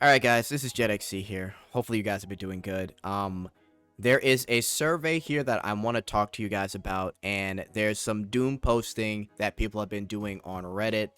Alright guys, this is Jetxc here. Hopefully you guys have been doing good. There is a survey here that I want to talk to you guys about, and there's some doom posting that people have been doing on Reddit,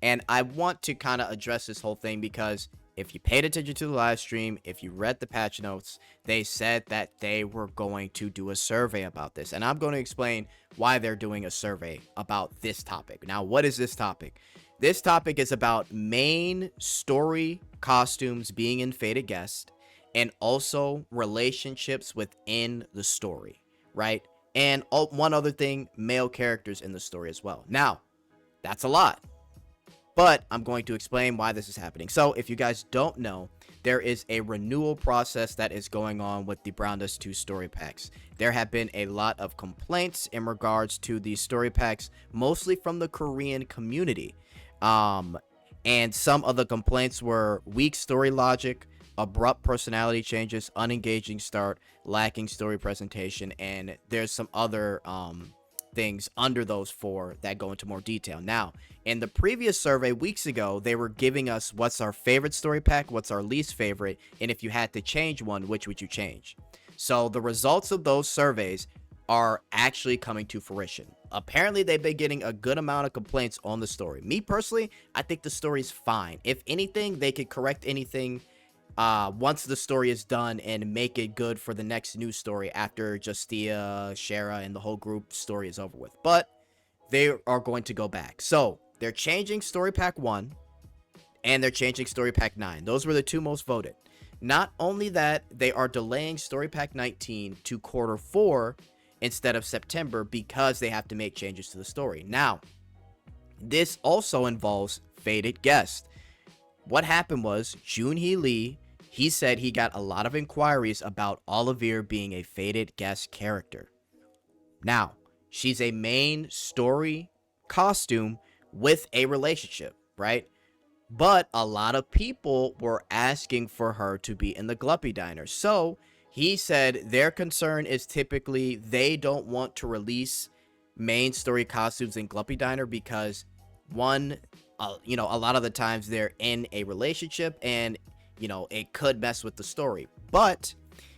and I want to kind of address this whole thing because if you paid attention to the live stream, if you read the patch notes, they said that they were going to do a survey about this, and I'm going to explain why they're doing a survey about this topic. Now, what is this topic? This topic is about main story costumes being in Fated Guest, and also relationships within the story, right? And one other thing, male characters in the story as well. Now, that's a lot, but I'm going to explain why this is happening. So if you guys don't know, there is a renewal process that is going on with the Browndust2 story packs. There have been a lot of complaints in regards to these story packs, mostly from the Korean community. And some of the complaints were weak story logic, abrupt personality changes, unengaging start, lacking story presentation, and there's some other things under those four that go into more detail. Now, in the previous survey weeks ago, they were giving us what's our favorite story pack, what's our least favorite, and if you had to change one, which would you change? So the results of those surveys are actually coming to fruition. Apparently, they've been getting a good amount of complaints on the story. Me personally, I think the story's fine. If anything, they could correct anything once the story is done and make it good for the next news story after Justia, Shara, and the whole group story is over with. But they are going to go back. So they're changing story pack 1 and they're changing story pack 9. Those were the two most voted. Not only that, they are delaying story pack 19 to quarter 4 instead of September because they have to make changes to the story. Now, this also involves Fated Guest. What happened was Junhee Lee, he said he got a lot of inquiries about Olivia being a Fated Guest character. Now, she's a main story costume with a relationship, right? But a lot of people were asking for her to be in the Gluppy Diner. So he said their concern is typically they don't want to release main story costumes in Gluppy Diner because one, a lot of the times they're in a relationship and, it could mess with the story. But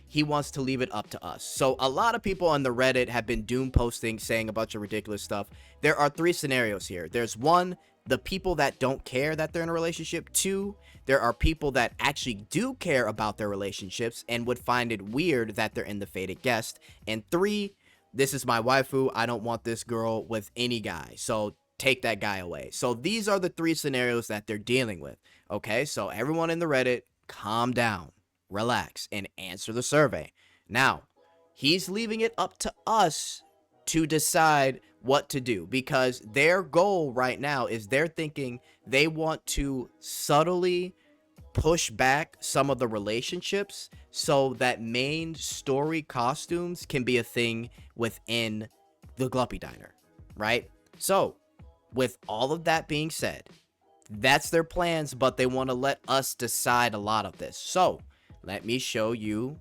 he wants to leave it up to us. So a lot of people on the Reddit have been doom posting, saying a bunch of ridiculous stuff. There are 3 scenarios here. There's 1, the people that don't care that they're in a relationship. 2, there are people that actually do care about their relationships and would find it weird that they're in the Fated Guest. And 3, this is my waifu. I don't want this girl with any guy. So take that guy away. So these are the 3 scenarios that they're dealing with. Okay, so everyone in the Reddit, calm down, relax, and answer the survey. Now, he's leaving it up to us to decide what to do because their goal right now is they're thinking they want to subtly push back some of the relationships so that main story costumes can be a thing within the Gluppy Diner, right? So, with all of that being said, that's their plans, but they want to let us decide a lot of this. So, let me show you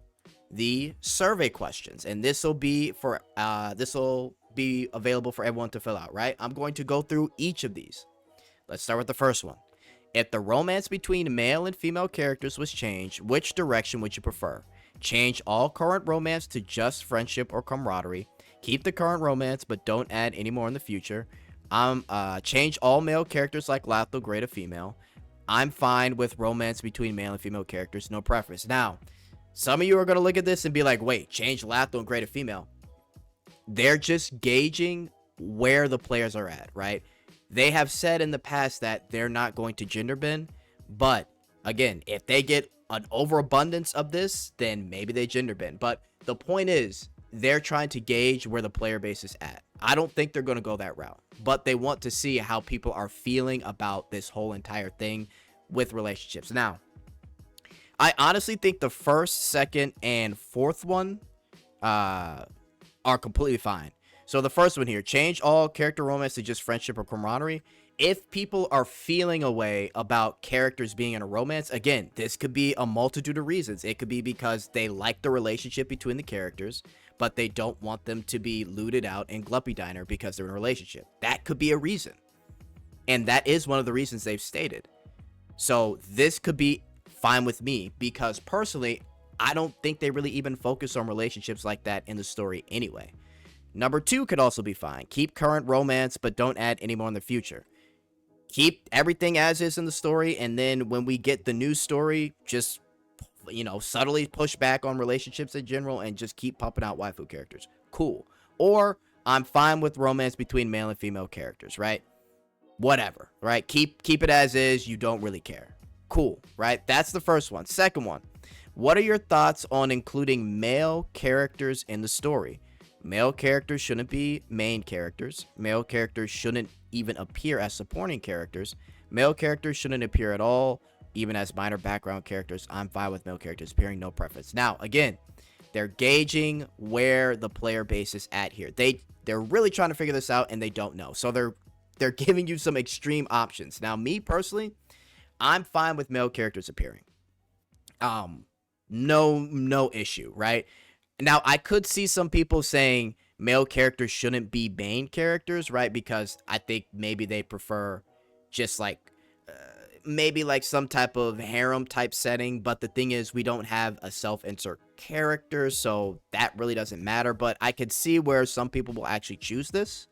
the survey questions, and this will be available for everyone to fill out, right? I'm going to go through each of these. Let's start with the first one. If the romance between male and female characters was changed, which direction would you prefer? Change all current romance to just friendship or camaraderie. Keep the current romance, but don't add any more in the future. Change all male characters like Latho Gray to female. I'm fine with romance between male and female characters, no preference. Now, some of you are going to look at this and be like, wait, change Latho and Gray to female. They're just gauging where the players are at, right? They have said in the past that they're not going to gender bend, but again, if they get an overabundance of this, then maybe they gender bend. But the point is, they're trying to gauge where the player base is at. I don't think they're going to go that route, but they want to see how people are feeling about this whole entire thing with relationships. Now, I honestly think the first, second, and fourth one are completely fine. So the first one here, change all character romance to just friendship or camaraderie. If people are feeling a way about characters being in a romance, again, this could be a multitude of reasons. It could be because they like the relationship between the characters, but they don't want them to be looted out in Gluppy Diner because they're in a relationship. That could be a reason. And that is one of the reasons they've stated. So this could be fine with me, because personally, I don't think they really even focus on relationships like that in the story anyway. Number 2 could also be fine. Keep current romance, but don't add any more in the future. Keep everything as is in the story, and then when we get the new story, just, you know, subtly push back on relationships in general and just keep pumping out waifu characters. Cool. Or I'm fine with romance between male and female characters, right? Whatever, right? Keep it as is. You don't really care. Cool, right? That's the first one. Second one, what are your thoughts on including male characters in the story? Male characters shouldn't be main characters. Male characters shouldn't even appear as supporting characters. Male characters shouldn't appear at all, even as minor background characters. I'm fine with male characters appearing, no preference. Now, again, they're gauging where the player base is at here. They're really trying to figure this out, and they don't know. So they're giving you some extreme options. Now, me personally, I'm fine with male characters appearing. No issue, right? Now, I could see some people saying male characters shouldn't be main characters, right? Because I think maybe they prefer just like maybe like some type of harem type setting. But the thing is, we don't have a self-insert character, so that really doesn't matter. But I could see where some people will actually choose this,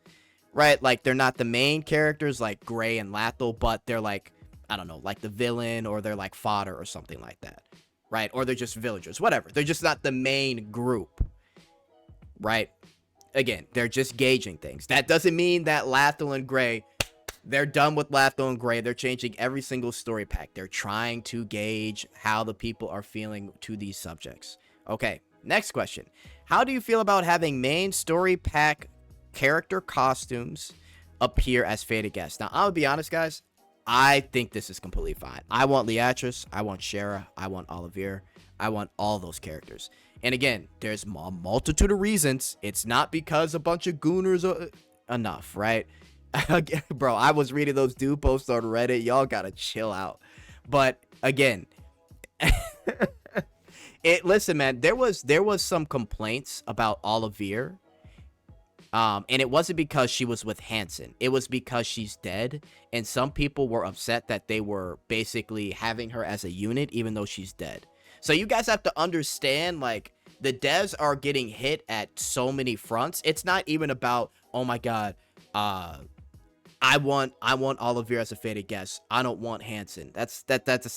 right? Like, they're not the main characters like Gray and Lathel, but they're like, I don't know, like the villain, or they're like fodder or something like that. Right? Or they're just villagers, whatever. They're just not the main group, right? Again, they're just gauging things. That doesn't mean that Lathel and Gray, they're done with Lathel and Gray. They're changing every single story pack. They're trying to gauge how the people are feeling to these subjects. Okay, next question. How do you feel about having main story pack character costumes appear as fated guests? Now, I'll be honest, guys. I think this is completely fine. I want Leatrice, I want Shara, I want Olivier, I want all those characters. And again, there's a multitude of reasons. It's not because a bunch of gooners are enough, right? Bro, I was reading those dude posts on Reddit. Y'all gotta chill out. But again, listen, man, there was some complaints about Olivier. And it wasn't because she was with Hansen. It was because she's dead. And some people were upset that they were basically having her as a unit, even though she's dead. So you guys have to understand, like, the devs are getting hit at so many fronts. It's not even about, oh my God, I want Olivier as a fated guest. I don't want Hansen. That's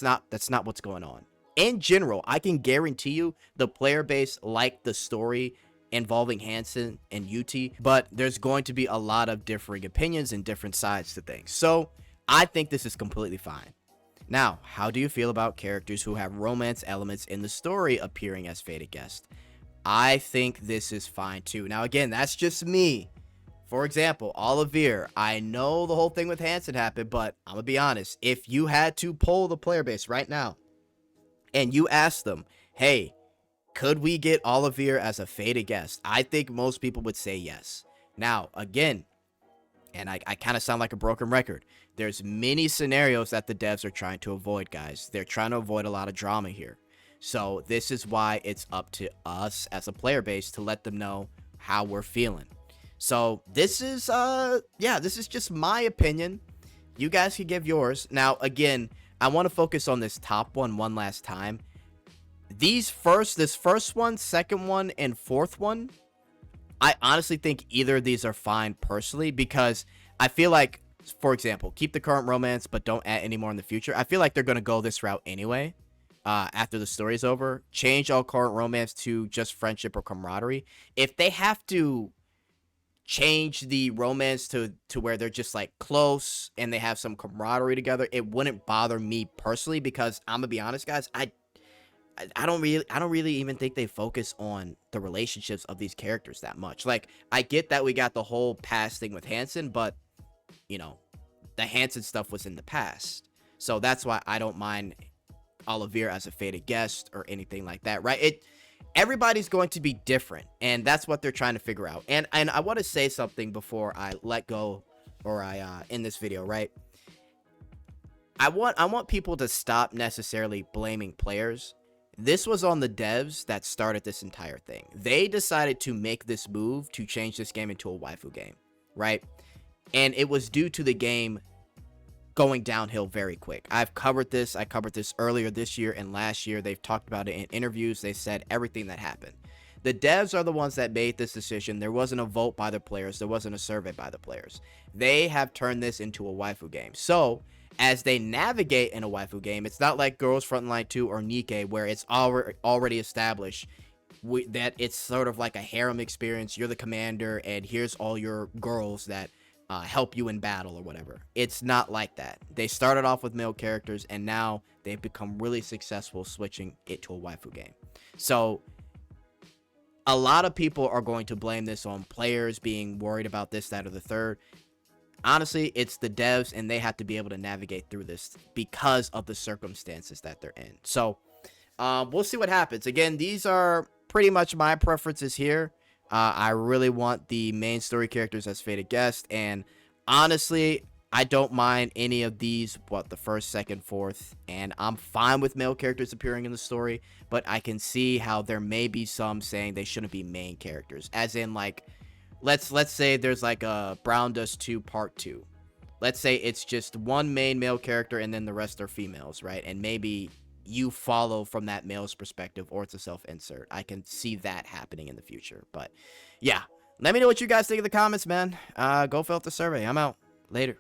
not what's going on. In general, I can guarantee you the player base liked the story involving Hansen and UT, but there's going to be a lot of differing opinions and different sides to things. So I think this is completely fine. Now, how do you feel about characters who have romance elements in the story appearing as fated guests? I think this is fine too. Now, again, that's just me. For example, Olivier, I know the whole thing with Hansen happened, but I'm gonna be honest. If you had to poll the player base right now and you asked them, hey, could we get Olivier as a fated guest? I think most people would say yes. Now, again, and I kind of sound like a broken record, there's many scenarios that the devs are trying to avoid, guys. They're trying to avoid a lot of drama here. So this is why it's up to us as a player base to let them know how we're feeling. So this is, this is just my opinion. You guys can give yours. Now, again, I want to focus on this top one last time. This first one, second one, and fourth one, I honestly think either of these are fine personally, because I feel like, for example, keep the current romance, but don't add any more in the future. I feel like they're going to go this route anyway. After the story's over, change all current romance to just friendship or camaraderie. If they have to change the romance to where they're just like close and they have some camaraderie together, it wouldn't bother me personally, because I'm gonna be honest, guys, I don't really even think they focus on the relationships of these characters that much. Like, I get that we got the whole past thing with Hansen, but you know, the Hansen stuff was in the past, so that's why I don't mind Olivier as a fated guest or anything like that, right? Everybody's going to be different, and that's what they're trying to figure out. And I want to say something before I let go, or I end this video, right? I want people to stop necessarily blaming players. This was on the devs that started this entire thing. They decided to make this move to change this game into a waifu game, right? And it was due to the game going downhill very quick. I've covered this. I covered this earlier this year and last year. They've talked about it in interviews. They said everything that happened. The devs are the ones that made this decision. There wasn't a vote by the players. There wasn't a survey by the players. They have turned this into a waifu game. So as they navigate in a waifu game, it's not like Girls Frontline 2 or Nikke where it's already established that it's sort of like a harem experience. You're the commander and here's all your girls that help you in battle or whatever. It's not like that. They started off with male characters and now they've become really successful switching it to a waifu game. So a lot of people are going to blame this on players being worried about this, that, or the third. Honestly, it's the devs, and they have to be able to navigate through this because of the circumstances that they're in. So, we'll see what happens. Again, these are pretty much my preferences here. I really want the main story characters as fated guest, and honestly, I don't mind any of these, the first, second, fourth, and I'm fine with male characters appearing in the story, but I can see how there may be some saying they shouldn't be main characters, as in, like, let's say there's like a Browndust2 part 2. Let's say it's just one main male character and then the rest are females, right? And maybe you follow from that male's perspective, or it's a self-insert. I can see that happening in the future, but yeah. Let me know what you guys think in the comments, man. Go fill out the survey. I'm out. Later.